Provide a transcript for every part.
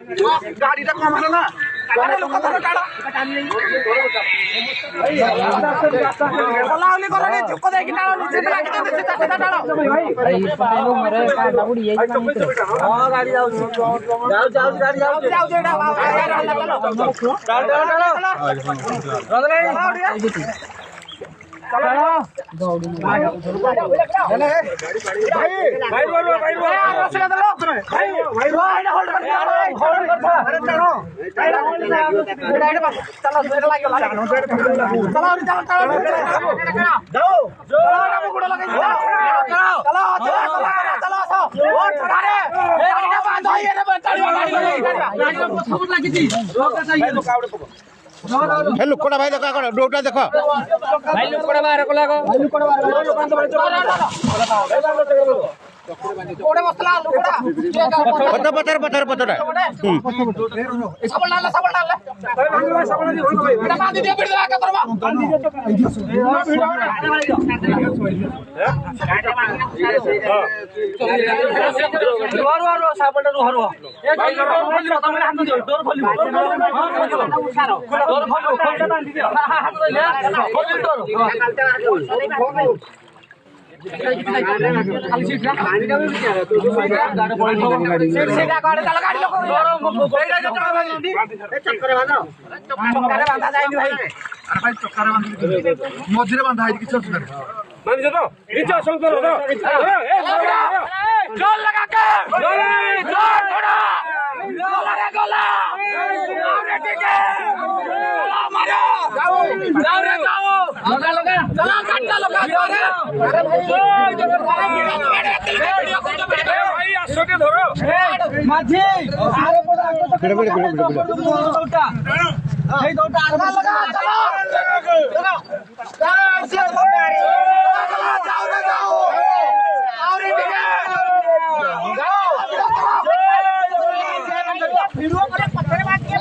गाड़ी टा कम ना अरे लोक धर टाड़ा बोलावली करनी झुक दे कि टाड़ा नीचे लाग दे सीधा सीधा टाड़ा भाई पटाइलो मरे का डाबुड़ी यही हां गाड़ी जाऊ गाड़ी जाऊ एटा चलो दौड़ी भाई रसला दलो भाई होल्ड कर अरे चलो चलो सेट लाग चलो जाओ जोड़ा मुकुड़ लगे चलो ओ छोड़ा रे गाड़ी का बांध होई रे गाड़ी सब लागी थी रोक चाहिए हे लुकड़ा भाई देखो कौन डोटा देखो भाई लुकड़ा बाहर को लागो भाई लुकड़ा बाहर ओडे बसला लुकड़ा पत्थर सबल डाल एटा बांध दे बिड़ दे का करबा सबल डाल हरवा एक तमने हाथ दियो डोर खोलियो डोर खोलो खोलटा बांध दियो हाथ ले खोल डोर खाली सीट ना गाड़ी का भी गाड़ी पड़े सीधा गाड़ी चला गाड़ी लोग चक्कर बांधो चक्कर बांधा जाएगी भाई अरे भाई चक्कर बांध मझिरे बांधा है किछ असुविधा मान दे तो नीचे असुल करो तो गोल लगा के गोल छोड़ा गोला गोला अरे ठीक है मारो जाओ रे जाओ लगा चला काटा लगा अरे भाई आसो के धरो माझी आरे पड़ा এই দৌড়টা আর লাগা চলো চলো যাও রে যাও আরে ঠিক যাও ভিডিও করে পথরে বাদ দিয়ে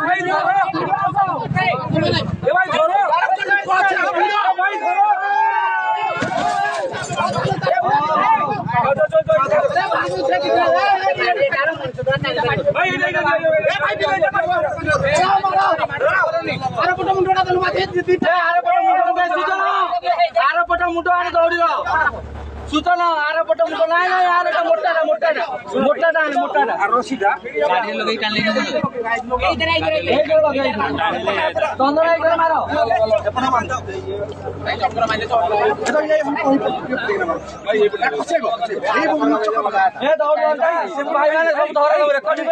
ভাই ধরো এ ভাই ধরো ভাই ধরো सूचना आरे पट मुंडो नाही नाही आरे मोठा रसीदा गाडी लगेई कान लेके इधर तंदरा इधर मारो अपना मान भाई चक्कर मारले तो भाई ये कसेबो ए दौड़ भाई माने सब धरे रेकॉर्डिंग